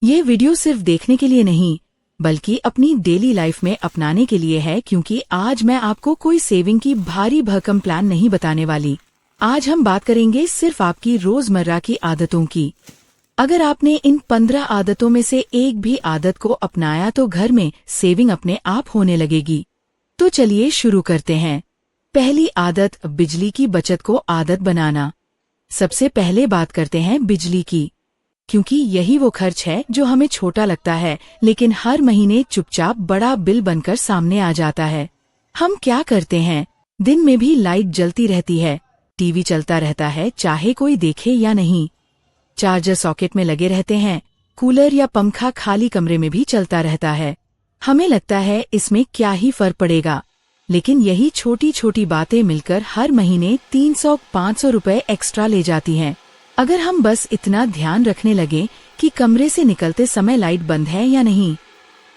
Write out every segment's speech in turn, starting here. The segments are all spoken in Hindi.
ये वीडियो सिर्फ देखने के लिए नहीं बल्कि अपनी डेली लाइफ में अपनाने के लिए है, क्योंकि आज मैं आपको कोई सेविंग की भारी भरकम प्लान नहीं बताने वाली। आज हम बात करेंगे सिर्फ आपकी रोजमर्रा की आदतों की। अगर आपने इन 15 आदतों में से एक भी आदत को अपनाया तो घर में सेविंग अपने आप होने लगेगी। तो चलिए शुरू करते हैं। पहली आदत, बिजली की बचत को आदत बनाना। सबसे पहले बात करते हैं बिजली की, क्योंकि यही वो खर्च है जो हमें छोटा लगता है लेकिन हर महीने चुपचाप बड़ा बिल बनकर सामने आ जाता है। हम क्या करते हैं, दिन में भी लाइट जलती रहती है, टीवी चलता रहता है चाहे कोई देखे या नहीं, चार्जर सॉकेट में लगे रहते हैं, कूलर या पंखा खाली कमरे में भी चलता रहता है। हमें लगता है इसमें क्या ही फर्क पड़ेगा, लेकिन यही छोटी छोटी बातें मिलकर हर महीने 300-500 रुपए एक्स्ट्रा ले जाती हैं। अगर हम बस इतना ध्यान रखने लगे कि कमरे से निकलते समय लाइट बंद है या नहीं,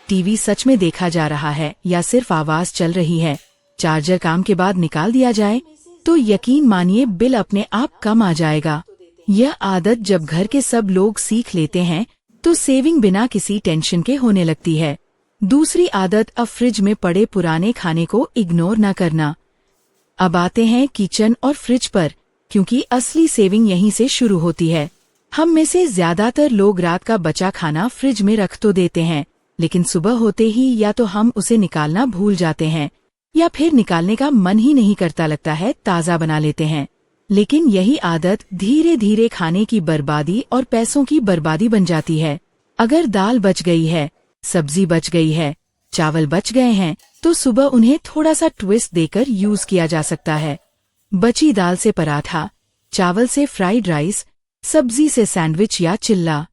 टीवी सच में देखा जा रहा है या सिर्फ आवाज चल रही है, चार्जर काम के बाद निकाल दिया जाए, तो यकीन मानिए बिल अपने आप कम आ जाएगा। यह आदत जब घर के सब लोग सीख लेते हैं तो सेविंग बिना किसी टेंशन के होने लगती है। दूसरी आदत, अब फ्रिज में पड़े पुराने खाने को इग्नोर न करना। अब आते हैं किचन और फ्रिज पर, क्योंकि असली सेविंग यहीं से शुरू होती है। हम में से ज्यादातर लोग रात का बचा खाना फ्रिज में रख तो देते हैं, लेकिन सुबह होते ही या तो हम उसे निकालना भूल जाते हैं या फिर निकालने का मन ही नहीं करता, लगता है ताज़ा बना लेते हैं। लेकिन यही आदत धीरे धीरे खाने की बर्बादी और पैसों की बर्बादी बन जाती है। अगर दाल बच गई है, सब्जी बच गई है, चावल बच गए हैं, तो सुबह उन्हें थोड़ा सा ट्विस्ट देकर यूज किया जा सकता है। बची दाल से पराठा, चावल से फ्राइड राइस, सब्जी से सैंडविच या चिल्ला।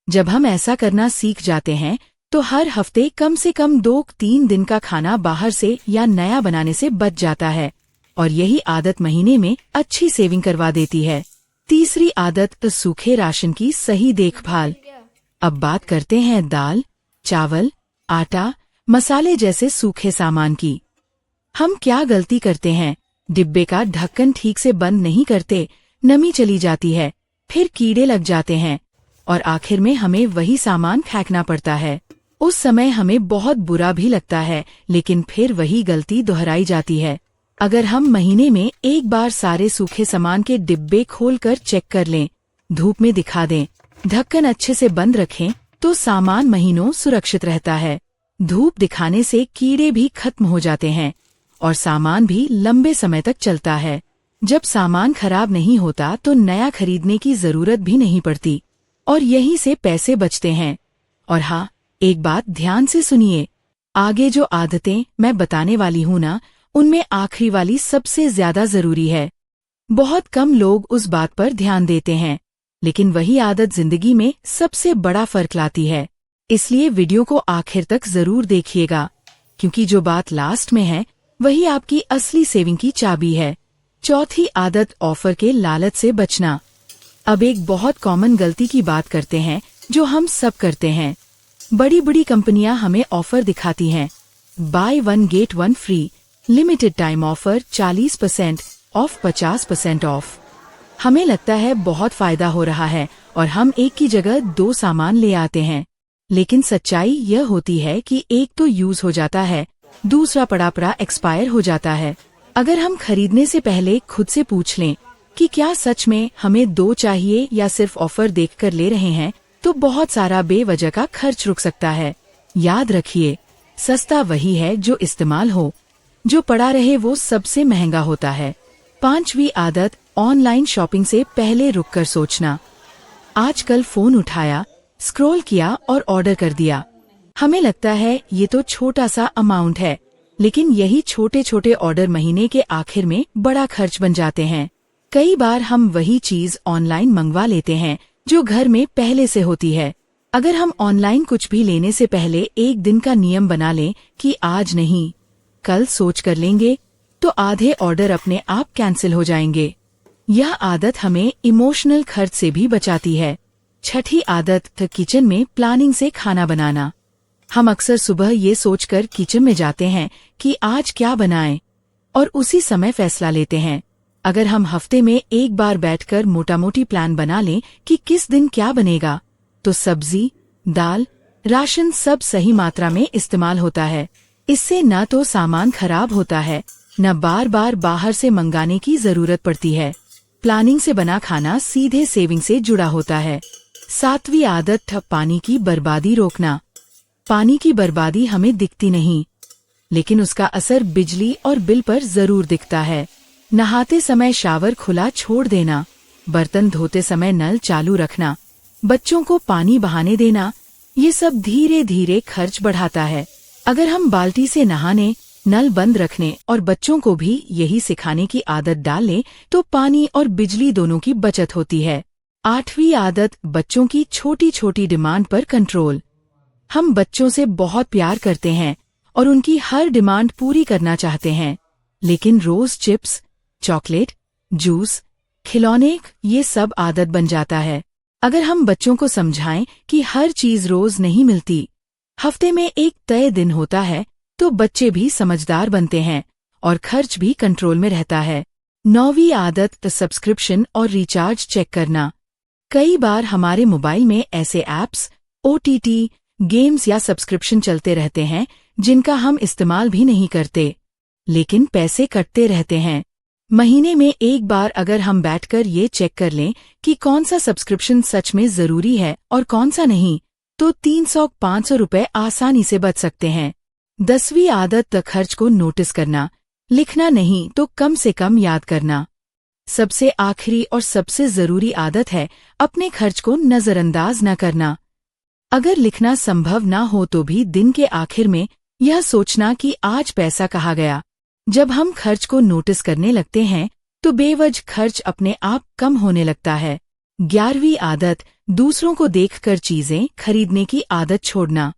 जब हम ऐसा करना सीख जाते हैं तो हर हफ्ते कम से कम 2-3 दिन का खाना बाहर से या नया बनाने से बच जाता है, और यही आदत महीने में अच्छी सेविंग करवा देती है। तीसरी आदत, सूखे राशन की सही देखभाल। अब बात करते हैं दाल, चावल, आटा, मसाले जैसे सूखे सामान की। हम क्या गलती करते हैं, डिब्बे का ढक्कन ठीक से बंद नहीं करते, नमी चली जाती है, फिर कीड़े लग जाते हैं और आखिर में हमें वही सामान फेंकना पड़ता है। उस समय हमें बहुत बुरा भी लगता है, लेकिन फिर वही गलती दोहराई जाती है। अगर हम महीने में एक बार सारे सूखे सामान के डिब्बे खोलकर चेक कर लें, धूप में दिखा दें, ढक्कन अच्छे से बंद रखें, तो सामान महीनों सुरक्षित रहता है। धूप दिखाने से कीड़े भी खत्म हो जाते हैं और सामान भी लंबे समय तक चलता है। जब सामान खराब नहीं होता तो नया खरीदने की जरूरत भी नहीं पड़ती और यहीं से पैसे बचते हैं। और हाँ, एक बात ध्यान से सुनिए, आगे जो आदतें मैं बताने वाली हूँ ना, उनमें आखिरी वाली सबसे ज्यादा जरूरी है। बहुत कम लोग उस बात पर ध्यान देते हैं, लेकिन वही आदत जिंदगी में सबसे बड़ा फर्क लाती है। इसलिए वीडियो को आखिर तक जरूर देखिएगा, क्योंकि जो बात लास्ट में है वही आपकी असली सेविंग की चाबी है। चौथी आदत, ऑफर के लालच से बचना। अब एक बहुत कॉमन गलती की बात करते हैं जो हम सब करते हैं। बड़ी बड़ी कंपनियां हमें ऑफर दिखाती हैं, buy 1 get 1 free, limited time offer, 40% off, 50% off. हमें लगता है बहुत फायदा हो रहा है और हम एक की जगह 2 सामान ले आते हैं, लेकिन सच्चाई यह होती है कि एक तो यूज हो जाता है, दूसरा पड़ा पड़ा एक्सपायर हो जाता है। अगर हम खरीदने से पहले खुद से पूछ लें कि क्या सच में हमें 2 चाहिए या सिर्फ ऑफर देखकर ले रहे हैं, तो बहुत सारा बेवजह का खर्च रुक सकता है। याद रखिए, सस्ता वही है जो इस्तेमाल हो, जो पड़ा रहे वो सबसे महंगा होता है। 5वीं आदत, ऑनलाइन शॉपिंग से पहले रुककर सोचना। आजकल फोन उठाया, स्क्रॉल किया और ऑर्डर कर दिया। हमें लगता है ये तो छोटा सा अमाउंट है, लेकिन यही छोटे छोटे ऑर्डर महीने के आखिर में बड़ा खर्च बन जाते हैं। कई बार हम वही चीज ऑनलाइन मंगवा लेते हैं जो घर में पहले से होती है। अगर हम ऑनलाइन कुछ भी लेने से पहले एक दिन का नियम बना लें कि आज नहीं, कल सोच कर लेंगे, तो आधे ऑर्डर अपने आप कैंसिल हो जाएंगे। यह आदत हमें इमोशनल खर्च से भी बचाती है। छठी आदत, किचन में प्लानिंग से खाना बनाना। हम अक्सर सुबह ये सोचकर किचन में जाते हैं कि आज क्या बनाएं, और उसी समय फैसला लेते हैं। अगर हम हफ्ते में एक बार बैठकर मोटा मोटी प्लान बना लें कि किस दिन क्या बनेगा, तो सब्जी, दाल, राशन सब सही मात्रा में इस्तेमाल होता है। इससे न तो सामान खराब होता है, न बार बार बाहर से मंगाने की जरूरत पड़ती है। प्लानिंग से बना खाना सीधे सेविंग से जुड़ा होता है। 7वीं आदत, पानी की बर्बादी रोकना। पानी की बर्बादी हमें दिखती नहीं, लेकिन उसका असर बिजली और बिल पर जरूर दिखता है। नहाते समय शावर खुला छोड़ देना, बर्तन धोते समय नल चालू रखना, बच्चों को पानी बहाने देना, ये सब धीरे धीरे खर्च बढ़ाता है। अगर हम बाल्टी से नहाने, नल बंद रखने और बच्चों को भी यही सिखाने की आदत डाल लें तो पानी और बिजली दोनों की बचत होती है। 8वीं आदत, बच्चों की छोटी छोटी डिमांड पर कंट्रोल। हम बच्चों से बहुत प्यार करते हैं और उनकी हर डिमांड पूरी करना चाहते हैं, लेकिन रोज चिप्स, चॉकलेट, जूस, खिलौने, ये सब आदत बन जाता है। अगर हम बच्चों को समझाएं कि हर चीज रोज नहीं मिलती, हफ्ते में एक तय दिन होता है, तो बच्चे भी समझदार बनते हैं और खर्च भी कंट्रोल में रहता है। 9वीं आदत, सब्सक्रिप्शन और रिचार्ज चेक करना। कई बार हमारे मोबाइल में ऐसे ऐप्स, OTT, गेम्स या सब्सक्रिप्शन चलते रहते हैं जिनका हम इस्तेमाल भी नहीं करते, लेकिन पैसे कटते रहते हैं। महीने में एक बार अगर हम बैठकर ये चेक कर लें कि कौन सा सब्सक्रिप्शन सच में जरूरी है और कौन सा नहीं, तो 300-500 रुपए आसानी से बच सकते हैं। 10वीं आदत, खर्च को नोटिस करना। लिखना नहीं तो कम से कम याद करना। सबसे आखिरी और सबसे जरूरी आदत है अपने खर्च को नजरअंदाज न करना। अगर लिखना संभव ना हो तो भी दिन के आखिर में यह सोचना कि आज पैसा कहाँ गया। जब हम खर्च को नोटिस करने लगते हैं तो बेवजह खर्च अपने आप कम होने लगता है। 11वीं आदत, दूसरों को देखकर चीजें खरीदने की आदत छोड़ना।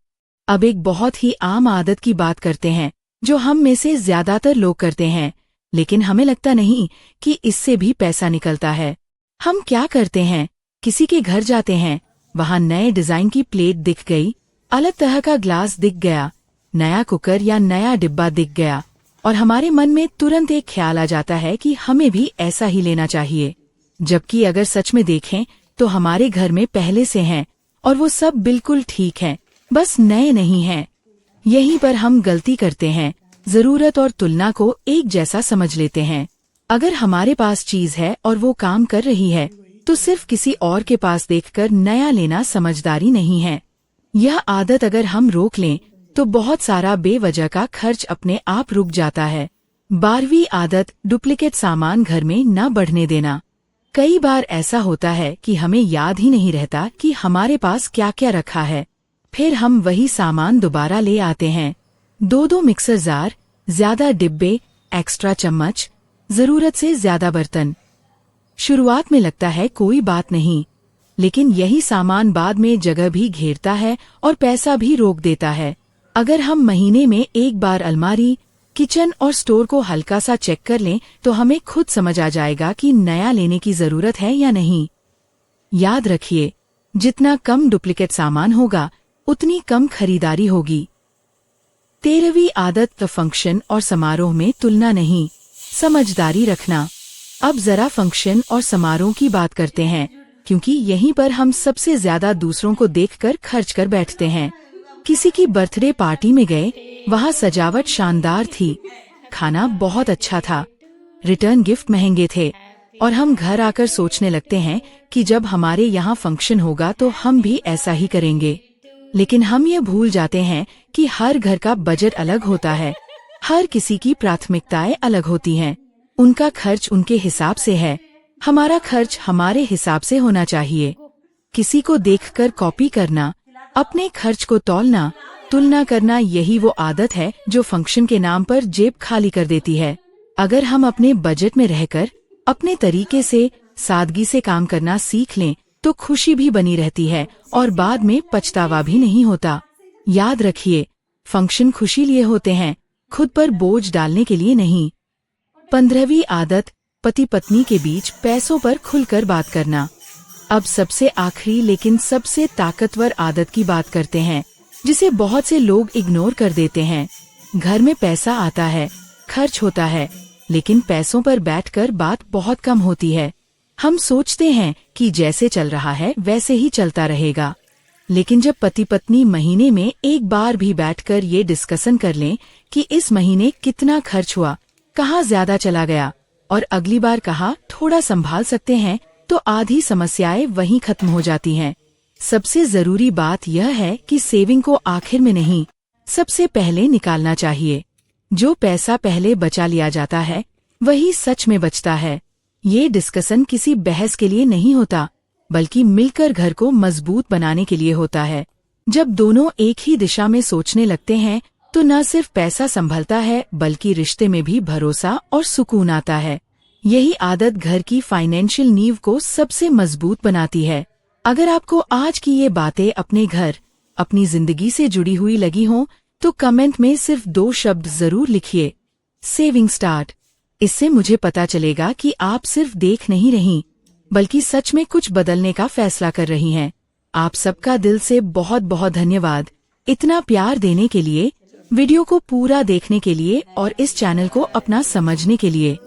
अब एक बहुत ही आम आदत की बात करते हैं जो हम में से ज्यादातर लोग करते हैं, लेकिन हमें लगता नहीं कि इससे भी पैसा निकलता है। हम क्या करते हैं, किसी के घर जाते हैं, वहां नए डिजाइन की प्लेट दिख गई, अलग तरह का ग्लास दिख गया, नया कुकर या नया डिब्बा दिख गया, और हमारे मन में तुरंत एक ख्याल आ जाता है कि हमें भी ऐसा ही लेना चाहिए। जबकि अगर सच में देखें तो हमारे घर में पहले से हैं और वो सब बिल्कुल ठीक है, बस नए नहीं हैं। यहीं पर हम गलती करते हैं, जरूरत और तुलना को एक जैसा समझ लेते हैं। अगर हमारे पास चीज है और वो काम कर रही है तो सिर्फ किसी और के पास देखकर नया लेना समझदारी नहीं है। यह आदत अगर हम रोक लें तो बहुत सारा बेवजह का खर्च अपने आप रुक जाता है। 12वीं आदत, डुप्लीकेट सामान घर में न बढ़ने देना। कई बार ऐसा होता है कि हमें याद ही नहीं रहता कि हमारे पास क्या क्या रखा है, फिर हम वही सामान दोबारा ले आते हैं। 2-2 मिक्सर जार, ज्यादा डिब्बे, एक्स्ट्रा चम्मच, जरूरत से ज्यादा बर्तन। शुरुआत में लगता है कोई बात नहीं, लेकिन यही सामान बाद में जगह भी घेरता है और पैसा भी रोक देता है। अगर हम महीने में एक बार अलमारी, किचन और स्टोर को हल्का सा चेक कर लें तो हमें खुद समझ आ जाएगा कि नया लेने की जरूरत है या नहीं। याद रखिए, जितना कम डुप्लीकेट सामान होगा उतनी कम खरीदारी होगी। 13वीं आदत, फंक्शन और समारोह में तुलना नहीं, समझदारी रखना। अब जरा फंक्शन और समारोह की बात करते हैं, क्योंकि यहीं पर हम सबसे ज्यादा दूसरों को देखकर खर्च कर बैठते हैं। किसी की बर्थडे पार्टी में गए, वहाँ सजावट शानदार थी, खाना बहुत अच्छा था, रिटर्न गिफ्ट महंगे थे, और हम घर आकर सोचने लगते हैं कि जब हमारे यहाँ फंक्शन होगा तो हम भी ऐसा ही करेंगे। लेकिन हम ये भूल जाते हैं कि हर घर का बजट अलग होता है, हर किसी की प्राथमिकताएं अलग होती हैं, उनका खर्च उनके हिसाब से है, हमारा खर्च हमारे हिसाब से होना चाहिए। किसी को देखकर कॉपी करना, अपने खर्च को तौलना, तुलना करना, यही वो आदत है जो फंक्शन के नाम पर जेब खाली कर देती है। अगर हम अपने बजट में रहकर अपने तरीके से सादगी से काम करना सीख लें तो खुशी भी बनी रहती है और बाद में पछतावा भी नहीं होता। याद रखिए, फंक्शन खुशी लिए होते हैं, खुद पर बोझ डालने के लिए नहीं। 15वीं आदत, पति पत्नी के बीच पैसों पर खुलकर बात करना। अब सबसे आखिरी लेकिन सबसे ताकतवर आदत की बात करते हैं, जिसे बहुत से लोग इग्नोर कर देते हैं। घर में पैसा आता है, खर्च होता है, लेकिन पैसों पर बैठकर बात बहुत कम होती है। हम सोचते हैं कि जैसे चल रहा है वैसे ही चलता रहेगा, लेकिन जब पति पत्नी महीने में एक बार भी बैठकर ये डिस्कशन कर लें कि इस महीने कितना खर्च हुआ, कहाँ ज्यादा चला गया और अगली बार कहाँ थोड़ा संभाल सकते हैं, तो आधी समस्याएं वहीं खत्म हो जाती हैं। सबसे जरूरी बात यह है कि सेविंग को आखिर में नहीं, सबसे पहले निकालना चाहिए। जो पैसा पहले बचा लिया जाता है वही सच में बचता है। ये डिस्कशन किसी बहस के लिए नहीं होता, बल्कि मिलकर घर को मजबूत बनाने के लिए होता है। जब दोनों एक ही दिशा में सोचने लगते हैं तो न सिर्फ पैसा संभलता है, बल्कि रिश्ते में भी भरोसा और सुकून आता है। यही आदत घर की फाइनेंशियल नींव को सबसे मजबूत बनाती है। अगर आपको आज की ये बातें अपने घर, अपनी जिंदगी से जुड़ी हुई लगी हों, तो कमेंट में सिर्फ 2 शब्द जरूर लिखिए, सेविंग स्टार्ट। इससे मुझे पता चलेगा कि आप सिर्फ देख नहीं रही, बल्कि सच में कुछ बदलने का फैसला कर रही हैं। आप सबका दिल से बहुत बहुत धन्यवाद इतना प्यार देने के लिए, वीडियो को पूरा देखने के लिए और इस चैनल को अपना समझने के लिए।